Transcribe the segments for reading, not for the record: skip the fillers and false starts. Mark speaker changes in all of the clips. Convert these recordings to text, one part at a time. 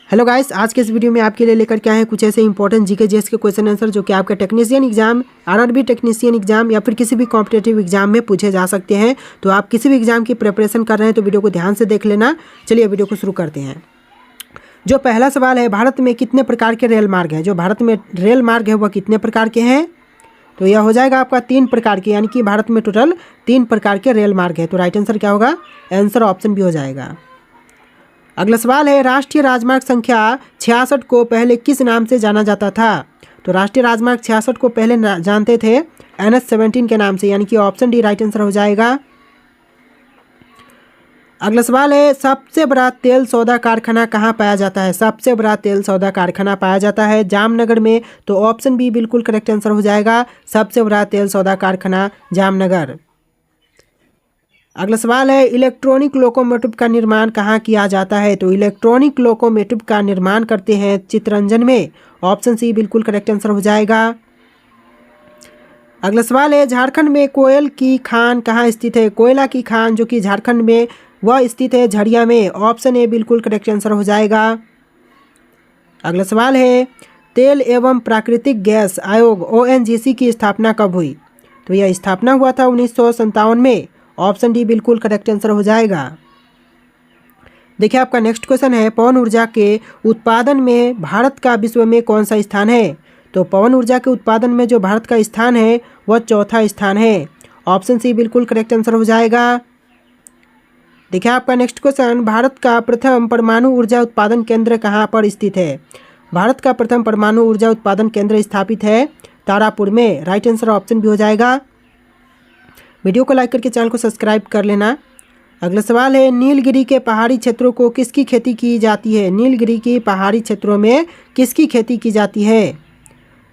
Speaker 1: Hello guys, आज के इस वीडियो में आपके लिए लेकर के आए हैं कुछ ऐसे इंपॉर्टेंट जीके जीएस के क्वेश्चन आंसर जो कि आपका technician exam, RRB technician exam या फिर किसी भी कॉम्पिटेटिव एग्जाम में पूछे जा सकते हैं। तो आप किसी भी एग्जाम की प्रिपरेशन कर रहे हैं तो वीडियो को ध्यान से देख लेना। चलिए वीडियो को शुरू करते हैं। जो पहला सवाल है, भारत में कितने प्रकार के रेल मार्ग हैं? जो भारत में रेल मार्ग है वह कितने प्रकार के हैं? तो यह हो जाएगा आपका 3 प्रकार के, यानी कि भारत में टोटल 3 प्रकार के रेल मार्ग है। तो राइट आंसर क्या होगा? आंसर ऑप्शन भी हो जाएगा। अगला सवाल है, राष्ट्रीय राजमार्ग संख्या 66 को पहले किस नाम से जाना जाता था? तो राष्ट्रीय राजमार्ग 66 को पहले जानते थे NH-17 के नाम से, यानी कि ऑप्शन डी राइट आंसर हो जाएगा। अगला सवाल है, सबसे बड़ा तेल सौदा कारखाना कहाँ पाया जाता है? सबसे बड़ा तेल सौदा कारखाना पाया जाता है जामनगर में। तो ऑप्शन बी बिल्कुल करेक्ट आंसर हो जाएगा। सबसे बड़ा तेल सौदा कारखाना जामनगर। अगला सवाल है, इलेक्ट्रॉनिक लोकोमोटिव का निर्माण कहाँ किया जाता है? तो इलेक्ट्रॉनिक लोकोमोटिव का निर्माण करते हैं चित्तरंजन में। ऑप्शन सी बिल्कुल करेक्ट आंसर हो जाएगा। अगला सवाल है, झारखंड में कोयल की खान कहाँ स्थित है? कोयला की खान जो कि झारखंड में वह स्थित है झरिया में। ऑप्शन ए बिल्कुल करेक्ट आंसर हो जाएगा। अगला सवाल है, तेल एवं प्राकृतिक गैस आयोग ONGC की स्थापना कब हुई? तो यह स्थापना हुआ था 1957 में। ऑप्शन डी बिल्कुल करेक्ट आंसर हो जाएगा। देखिए आपका नेक्स्ट क्वेश्चन है, पवन ऊर्जा के उत्पादन में भारत का विश्व में कौन सा स्थान है? तो पवन ऊर्जा के उत्पादन में जो भारत का स्थान है वह चौथा स्थान है। ऑप्शन सी बिल्कुल करेक्ट आंसर हो जाएगा। देखिए आपका नेक्स्ट क्वेश्चन, भारत का प्रथम परमाणु ऊर्जा उत्पादन केंद्र कहाँ पर स्थित है? भारत का प्रथम परमाणु ऊर्जा उत्पादन केंद्र स्थापित है तारापुर में। राइट आंसर ऑप्शन भी हो जाएगा। वीडियो को लाइक करके चैनल को सब्सक्राइब कर लेना। अगला सवाल है, नीलगिरी के पहाड़ी क्षेत्रों को किसकी खेती की जाती है? नीलगिरी की पहाड़ी क्षेत्रों में किसकी खेती की जाती है?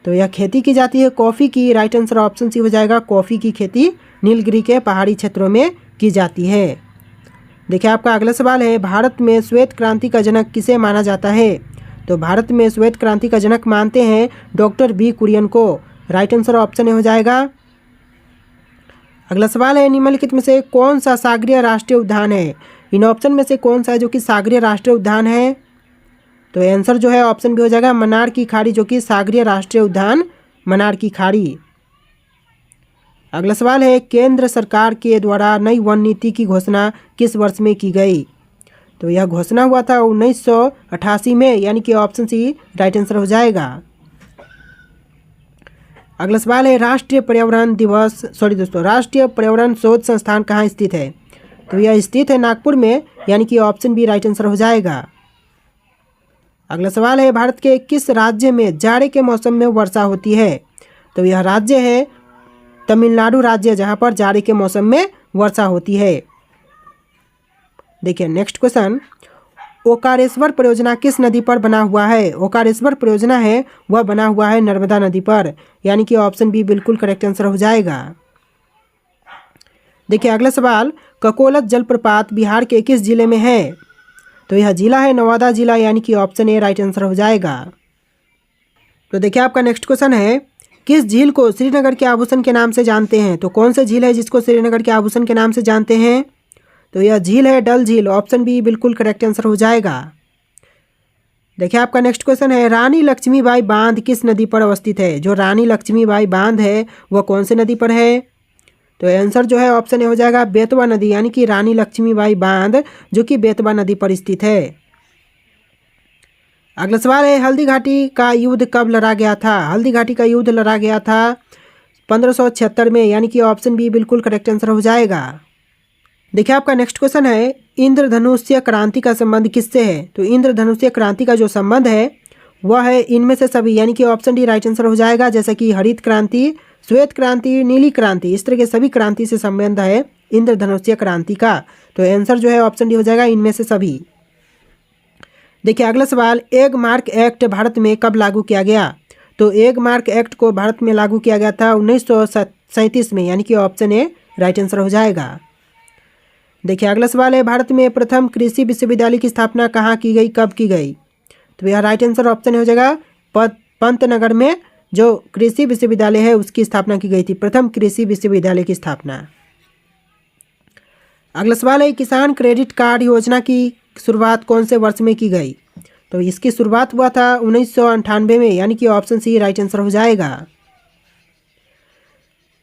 Speaker 1: तो यह खेती की जाती है कॉफ़ी की। राइट आंसर ऑप्शन सी हो जाएगा। कॉफ़ी की खेती नीलगिरी के पहाड़ी क्षेत्रों में की जाती है। देखिए आपका अगला सवाल है, भारत में श्वेत क्रांति का जनक किसे माना जाता है? तो भारत में श्वेत क्रांति का जनक मानते हैं डॉक्टर बी कुरियन को। राइट आंसर ऑप्शन ए हो जाएगा। अगला सवाल है, निम्नलिखित में से कौन सा सागरीय राष्ट्रीय उद्यान है? इन ऑप्शन में से कौन सा है जो कि सागरीय राष्ट्रीय उद्यान है? तो आंसर जो है ऑप्शन भी हो जाएगा मन्नार की खाड़ी, जो कि सागरीय राष्ट्रीय उद्यान मन्नार की खाड़ी। अगला सवाल है, केंद्र सरकार के द्वारा नई वन नीति की घोषणा किस वर्ष में की गई? तो यह घोषणा हुआ था 1988 में, यानी कि ऑप्शन सी राइट आंसर हो जाएगा। अगला सवाल है, राष्ट्रीय पर्यावरण शोध संस्थान कहाँ स्थित है? तो यह स्थित है नागपुर में, यानी कि ऑप्शन बी राइट आंसर हो जाएगा। अगला सवाल है, भारत के किस राज्य में जाड़े के मौसम में वर्षा होती है? तो यह राज्य है तमिलनाडु राज्य, जहाँ पर जाड़े के मौसम में वर्षा होती है। देखिए नेक्स्ट क्वेश्चन, ओकारेश्वर परियोजना किस नदी पर बना हुआ है? ओकारेश्वर परियोजना है वह बना हुआ है नर्मदा नदी पर, यानी कि ऑप्शन बी बिल्कुल करेक्ट आंसर हो जाएगा। देखिए अगला सवाल, ककोलत जलप्रपात बिहार के किस जिले में है? तो यह जिला है नवादा जिला, यानी कि ऑप्शन ए राइट आंसर हो जाएगा। तो देखिए आपका नेक्स्ट क्वेश्चन है, किस झील को श्रीनगर के आभूषण के नाम से जानते हैं? तो कौन सा झील है जिसको श्रीनगर के आभूषण के नाम से जानते हैं? तो यह झील है डल झील। ऑप्शन बी बिल्कुल करेक्ट आंसर हो जाएगा। देखिए आपका नेक्स्ट क्वेश्चन है, रानी लक्ष्मीबाई बांध किस नदी पर अवस्थित है? जो रानी लक्ष्मीबाई बांध है वह कौन से नदी पर है? तो आंसर जो है ऑप्शन ए हो जाएगा बेतवा नदी, यानी कि रानी लक्ष्मीबाई बांध जो कि बेतवा नदी पर स्थित है। अगला सवाल है, हल्दी घाटी का युद्ध कब लड़ा गया था? हल्दी घाटी का युद्ध लड़ा गया था 1576 में, यानी कि ऑप्शन बी बिल्कुल करेक्ट आंसर हो जाएगा। देखिए आपका नेक्स्ट क्वेश्चन है, इंद्रधनुष्य क्रांति का संबंध किससे है? तो इंद्रधनुष्य क्रांति का जो संबंध है वह है इनमें से सभी, यानी कि ऑप्शन डी राइट आंसर हो जाएगा। जैसे कि हरित क्रांति, श्वेत क्रांति, नीली क्रांति, इस तरह के सभी क्रांति से संबंध है इंद्रधनुष्य क्रांति का। तो आंसर जो है ऑप्शन डी हो जाएगा, इनमें से सभी। देखिए अगला सवाल, एग मार्क एक्ट भारत में कब लागू किया गया? तो एग मार्क एक्ट को भारत में लागू किया गया था 1937 में, यानी कि ऑप्शन ए राइट आंसर हो जाएगा। देखिए अगला सवाल है, भारत में प्रथम कृषि विश्वविद्यालय की स्थापना कहाँ की गई, कब की गई? तो यह राइट आंसर ऑप्शन हो जाएगा पंतनगर में जो कृषि विश्वविद्यालय है उसकी स्थापना की गई थी, प्रथम कृषि विश्वविद्यालय की स्थापना। अगला सवाल है, किसान क्रेडिट कार्ड योजना की शुरुआत कौन से वर्ष में की गई? तो इसकी शुरुआत हुआ था 1998 में, यानी कि ऑप्शन सी राइट आंसर हो जाएगा।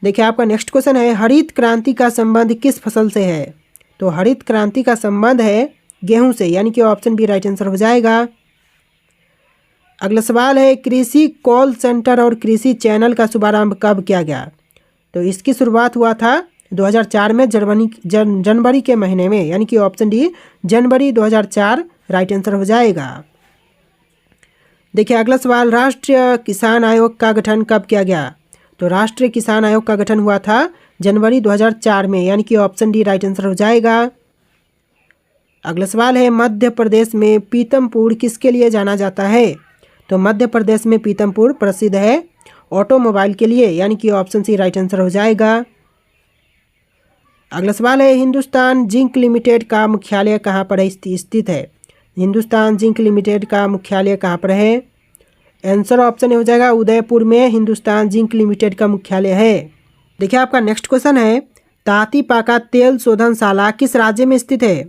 Speaker 1: देखिए आपका नेक्स्ट क्वेश्चन है, हरित क्रांति का संबंध किस फसल से है? तो हरित क्रांति का संबंध है गेहूं से, यानी कि ऑप्शन बी राइट आंसर हो जाएगा। अगला सवाल है, कृषि कॉल सेंटर और कृषि चैनल का शुभारंभ कब किया गया? तो इसकी शुरुआत हुआ था 2004 में, जनवरी के महीने में, यानी कि ऑप्शन डी जनवरी 2004 राइट आंसर हो जाएगा। देखिए अगला सवाल, राष्ट्रीय किसान आयोग का गठन कब किया गया? तो राष्ट्रीय किसान आयोग का गठन हुआ था जनवरी 2004 में, यानी कि ऑप्शन डी राइट आंसर हो जाएगा। अगला सवाल है, मध्य प्रदेश में पीतमपुर किसके लिए जाना जाता है? तो मध्य प्रदेश में पीतमपुर प्रसिद्ध है ऑटोमोबाइल के लिए, यानी कि ऑप्शन सी राइट आंसर हो जाएगा। अगला सवाल है, हिंदुस्तान जिंक लिमिटेड का मुख्यालय कहाँ पर स्थित है? हिंदुस्तान जिंक लिमिटेड का मुख्यालय कहाँ पर है? आंसर ऑप्शन हो जाएगा उदयपुर में हिंदुस्तान जिंक लिमिटेड का मुख्यालय है। देखिए आपका नेक्स्ट क्वेश्चन है, तातीपाका तेल शोधनशाला किस राज्य में स्थित है?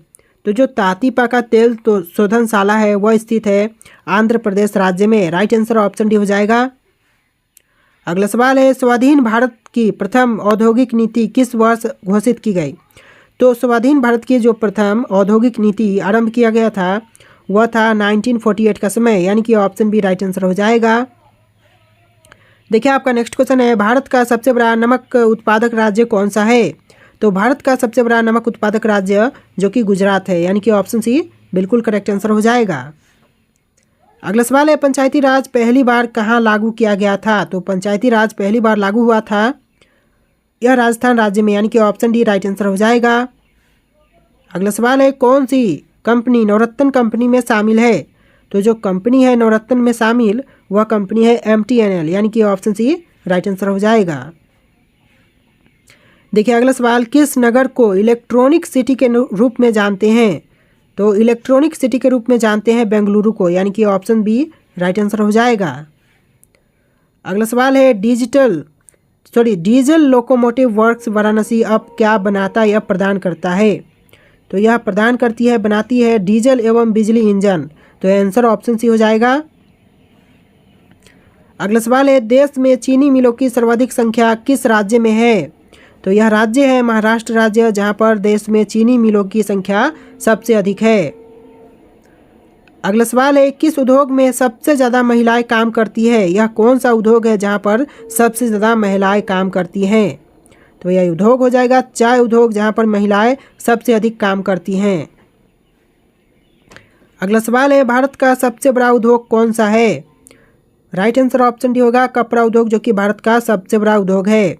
Speaker 1: तो जो तातीपाका तेल शोधनशाला है वह स्थित है आंध्र प्रदेश राज्य में, राइट आंसर ऑप्शन डी हो जाएगा। अगला सवाल है, स्वाधीन भारत की प्रथम औद्योगिक नीति किस वर्ष घोषित की गई? तो स्वाधीन भारत की जो प्रथम औद्योगिक नीति आरंभ किया गया था वह था 1948 का समय, यानी कि ऑप्शन बी राइट आंसर हो जाएगा। देखिए आपका नेक्स्ट क्वेश्चन है, भारत का सबसे बड़ा नमक उत्पादक राज्य कौन सा है? तो भारत का सबसे बड़ा नमक उत्पादक राज्य जो कि गुजरात है, यानी कि ऑप्शन सी बिल्कुल करेक्ट आंसर हो जाएगा। अगला सवाल है, पंचायती राज पहली बार कहाँ लागू किया गया था? तो पंचायती राज पहली बार लागू हुआ था यह राजस्थान राज्य में, यानी कि ऑप्शन डी राइट आंसर हो जाएगा। अगला सवाल है, कौन सी कंपनी नवरत्न कंपनी में शामिल है? तो जो कंपनी है नवरत्न में शामिल वह कंपनी है MTNL, यानी कि ऑप्शन सी राइट आंसर हो जाएगा। देखिए अगला सवाल, किस नगर को इलेक्ट्रॉनिक सिटी के रूप में जानते हैं? तो इलेक्ट्रॉनिक सिटी के रूप में जानते हैं बेंगलुरु को, यानी कि ऑप्शन बी राइट आंसर हो जाएगा। अगला सवाल है, डीजल लोकोमोटिव वर्क्स वाराणसी अब क्या बनाता या प्रदान करता है? तो यह प्रदान करती है बनाती है डीजल एवं बिजली इंजन, तो आंसर ऑप्शन सी हो जाएगा। अगला सवाल है, देश में चीनी मिलों की सर्वाधिक संख्या किस राज्य में है? तो यह राज्य है महाराष्ट्र राज्य, जहां पर देश में चीनी मिलों की संख्या सबसे अधिक है। अगला सवाल है, किस उद्योग में सबसे ज़्यादा महिलाएं काम करती है? यह कौन सा उद्योग है जहां पर सबसे ज़्यादा महिलाएं काम करती हैं? तो यह उद्योग हो जाएगा चाय उद्योग, जहां पर महिलाएं सबसे अधिक काम करती हैं। अगला सवाल है, भारत का सबसे बड़ा उद्योग कौन सा है? राइट आंसर ऑप्शन डी होगा कपड़ा उद्योग, जो कि भारत का सबसे बड़ा उद्योग है।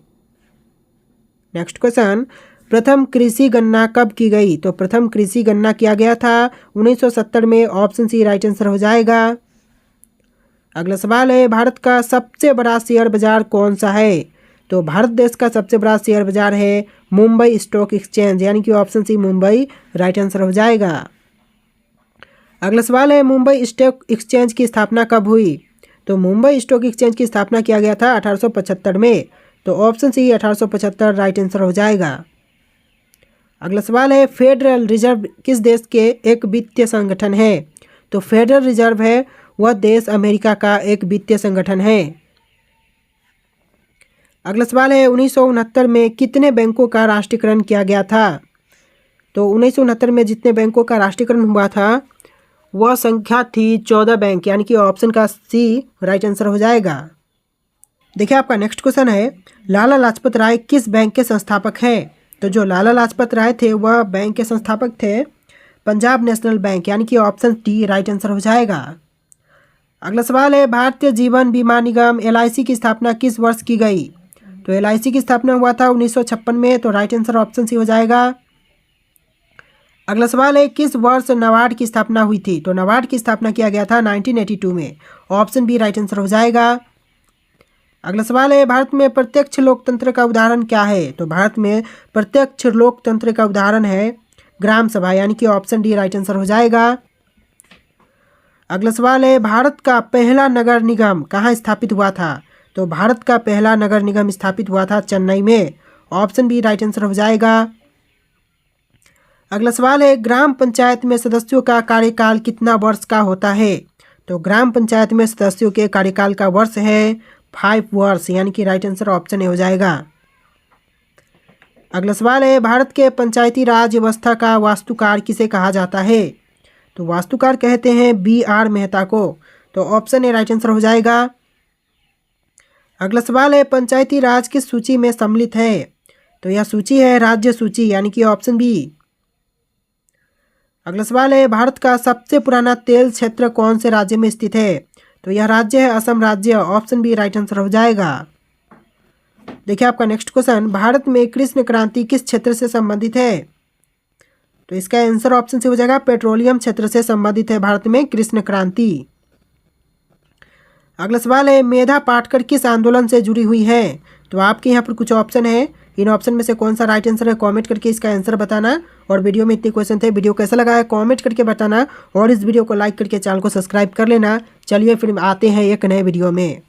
Speaker 1: नेक्स्ट क्वेश्चन, प्रथम कृषि गणना कब की गई? तो प्रथम कृषि गणना किया गया था 1970 में, ऑप्शन सी राइट आंसर हो जाएगा। अगला सवाल है, भारत का सबसे बड़ा शेयर बाजार कौन सा है? तो भारत देश का सबसे बड़ा शेयर बाजार है मुंबई स्टॉक एक्सचेंज, यानी कि option C Mumbai right answer हो जाएगा। अगला सवाल है, मुंबई स्टॉक एक्सचेंज की स्थापना कब हुई? तो मुंबई स्टॉक एक्सचेंज की स्थापना किया गया था 1875 में, तो ऑप्शन सी 1875 राइट आंसर हो जाएगा। अगला सवाल है, फेडरल रिजर्व किस देश के एक वित्तीय संगठन है? तो फेडरल रिजर्व है वह देश अमेरिका का एक वित्तीय संगठन है। अगला सवाल है, 1969 में कितने बैंकों का राष्ट्रीयकरण किया गया था? तो 1969 में जितने बैंकों का राष्ट्रीयकरण हुआ था वह संख्या थी 14 बैंक, यानी कि ऑप्शन का सी राइट आंसर हो जाएगा। देखिए आपका नेक्स्ट क्वेश्चन है, लाला लाजपत राय किस बैंक के संस्थापक हैं? तो जो लाला लाजपत राय थे वह बैंक के संस्थापक थे पंजाब नेशनल बैंक, यानी कि ऑप्शन डी राइट आंसर हो जाएगा। अगला सवाल है, भारतीय जीवन बीमा निगम LIC की स्थापना किस वर्ष की गई? तो LIC की स्थापना हुआ था 1956 में, तो राइट आंसर ऑप्शन सी हो जाएगा। अगला सवाल है, किस वर्ष नाबार्ड की स्थापना हुई थी? तो नाबार्ड की स्थापना किया गया था 1982 में, ऑप्शन बी राइट आंसर हो जाएगा। अगला सवाल है, भारत में प्रत्यक्ष लोकतंत्र का उदाहरण क्या है? तो भारत में प्रत्यक्ष लोकतंत्र का उदाहरण है ग्राम सभा, यानी कि ऑप्शन डी राइट आंसर हो जाएगा। अगला सवाल है, भारत का पहला नगर निगम कहाँ स्थापित हुआ था? तो भारत का पहला नगर निगम स्थापित हुआ था चेन्नई में, ऑप्शन बी राइट आंसर हो जाएगा। अगला सवाल है, ग्राम पंचायत में सदस्यों का कार्यकाल कितना वर्ष का होता है? तो ग्राम पंचायत में सदस्यों के कार्यकाल का वर्ष है 5 वर्ष, यानी कि राइट आंसर ऑप्शन ए हो जाएगा। अगला सवाल है, भारत के पंचायती राज व्यवस्था का वास्तुकार किसे कहा जाता है? तो वास्तुकार कहते हैं BR मेहता को। तो ऑप्शन ए राइट आंसर हो जाएगा। अगला सवाल है, पंचायती राज किस सूची में सम्मिलित है? तो यह सूची है राज्य सूची, यानी कि ऑप्शन बी। अगला सवाल है, भारत का सबसे पुराना तेल क्षेत्र कौन से राज्य में स्थित है? तो यह राज्य है असम राज्य, ऑप्शन बी राइट आंसर हो जाएगा। देखिए आपका नेक्स्ट क्वेश्चन, भारत में कृष्ण क्रांति किस क्षेत्र से संबंधित है? तो इसका आंसर ऑप्शन से हो जाएगा पेट्रोलियम क्षेत्र से संबंधित है भारत में कृष्ण क्रांति। अगला सवाल है, मेधा पाटकर किस आंदोलन से जुड़ी हुई है? तो आपके यहाँ पर कुछ ऑप्शन है, इन ऑप्शन में से कौन सा राइट आंसर है कमेंट करके इसका आंसर बताना। और वीडियो में इतने क्वेश्चन थे, वीडियो कैसा लगा है कमेंट करके बताना और इस वीडियो को लाइक करके चैनल को सब्सक्राइब कर लेना। चलिए फिर आते हैं एक नए वीडियो में।